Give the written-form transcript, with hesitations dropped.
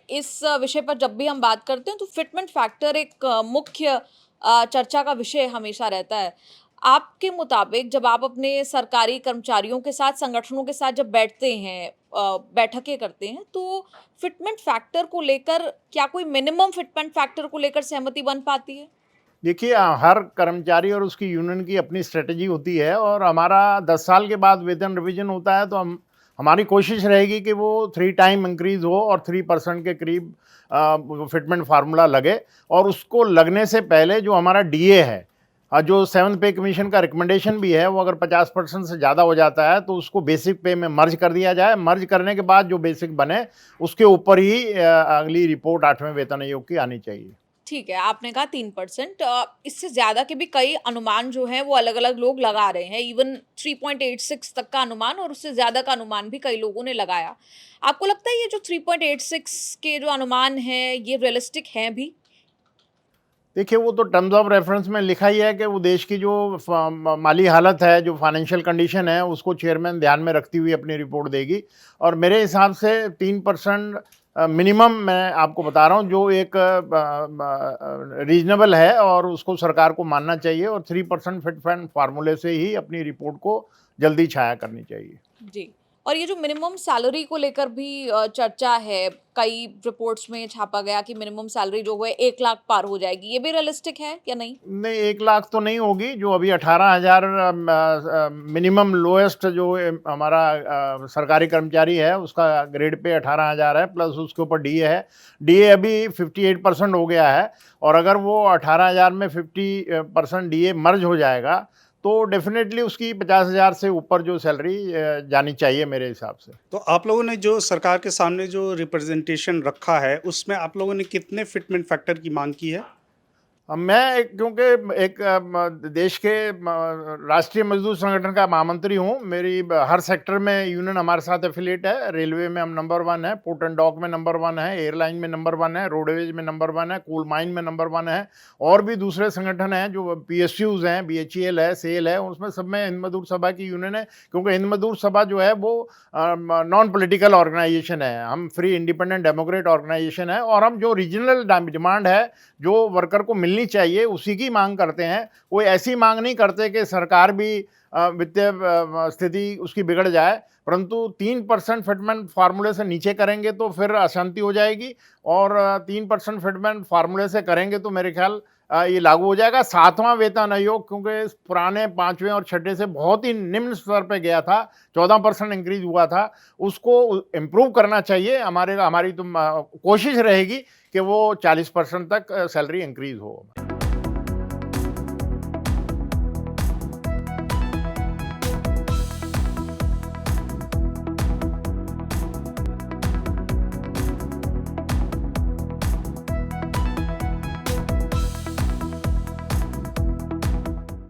इस विषय पर जब भी हम बात करते हैं तो फिटमेंट फैक्टर एक मुख्य चर्चा का विषय हमेशा रहता है। आपके मुताबिक जब आप अपने सरकारी कर्मचारियों के साथ, संगठनों के साथ जब बैठते हैं, बैठकें करते हैं, तो फिटमेंट फैक्टर को लेकर क्या कोई मिनिमम फिटमेंट फैक्टर को लेकर सहमति बन पाती है? देखिए, हर कर्मचारी और उसकी यूनियन की अपनी स्ट्रेटजी होती है और हमारा 10 साल के बाद वेतन रिवीजन होता है, तो हमारी कोशिश रहेगी कि वो 3 टाइम इंक्रीज़ हो और 3% के करीब फिटमेंट फार्मूला लगे। और उसको लगने से पहले जो हमारा डीए है, जो 7th पे कमीशन का रिकमेंडेशन भी है, वो अगर 50% से ज़्यादा हो जाता है तो उसको बेसिक पे में मर्ज कर दिया जाए। मर्ज करने के बाद जो बेसिक बने उसके ऊपर ही अगली रिपोर्ट 8वें वेतन आयोग की आनी चाहिए। ठीक है, आपने कहा 3%, इससे ज़्यादा के भी कई अनुमान जो हैं वो अलग-अलग लोग लगा रहे हैं। इवन 3.86 तक का अनुमान और उससे ज़्यादा का अनुमान भी कई लोगों ने लगाया। आपको लगता है ये जो 3.86 के जो अनुमान हैं, ये रियलिस्टिक हैं भी? देखिए, वो तो टर्म्स ऑफ रेफरेंस में लिखा ही है कि वो देश की जो माली हालत है, जो फाइनेंशियल कंडीशन है, उसको चेयरमैन ध्यान में रखती हुई अपनी रिपोर्ट देगी। और मेरे हिसाब से 3% मिनिमम मैं आपको बता रहा हूँ, जो एक रीजनेबल है और उसको सरकार को मानना चाहिए। और 3% फिट फंड फार्मूले से ही अपनी रिपोर्ट को जल्दी छाया करनी चाहिए। जी। और ये जो मिनिमम सैलरी को लेकर भी चर्चा है, कई रिपोर्ट्स में छापा गया कि मिनिमम सैलरी जो है 1 लाख पार हो जाएगी। ये भी रियलिस्टिक है या नहीं? नहीं, 1 लाख तो नहीं होगी। जो अभी 18,000 मिनिमम लोएस्ट जो हमारा सरकारी कर्मचारी है, उसका ग्रेड पे 18,000 है, प्लस उसके ऊपर डीए है। डीए अभी 58% हो गया है और अगर वो 18,000 में 50% डीए मर्ज हो जाएगा तो डेफिनेटली उसकी 50,000 से ऊपर जो सैलरी जानी चाहिए मेरे हिसाब से। तो आप लोगों ने जो सरकार के सामने जो रिप्रेजेंटेशन रखा है, उसमें आप लोगों ने कितने फिटमेंट फैक्टर की मांग की है? क्योंकि एक देश के राष्ट्रीय मजदूर संगठन का महामंत्री हूँ। मेरी हर सेक्टर में यूनियन हमारे साथ एफिलिएट है। रेलवे में हम नंबर 1 है, पोर्ट एंड डॉक में नंबर 1 है, एयरलाइन में नंबर 1 है, रोडवेज में नंबर 1 है, कोल माइन में नंबर 1 है। और भी दूसरे संगठन हैं जो पीएसयूज हैं, बीएचईएल है, सेल है, उसमें सब में हिंद मजदूर सभा की यूनियन है। क्योंकि हिंद मजदूर सभा जो है वो नॉन पॉलिटिकल ऑर्गेनाइजेशन है। हम फ्री इंडिपेंडेंट डेमोक्रेट ऑर्गेनाइजेशन है और हम जो रीजनल डिमांड है, जो वर्कर को मिलनी चाहिए, उसी की मांग करते हैं। कोई ऐसी मांग नहीं करते कि सरकार भी वित्तीय स्थिति उसकी बिगड़ जाए। परंतु 3% फिटमेंट फार्मूले से नीचे करेंगे तो फिर अशांति हो जाएगी और 3% फिटमेंट फार्मूले से करेंगे तो मेरे ख्याल ये लागू हो जाएगा। 7वां वेतन आयोग, क्योंकि इस पुराने 5वें और 6ठे से बहुत ही निम्न स्तर पे गया था, 14% इंक्रीज हुआ था, उसको इम्प्रूव करना चाहिए। हमारी तो कोशिश रहेगी कि वो 40% तक सैलरी इंक्रीज हो।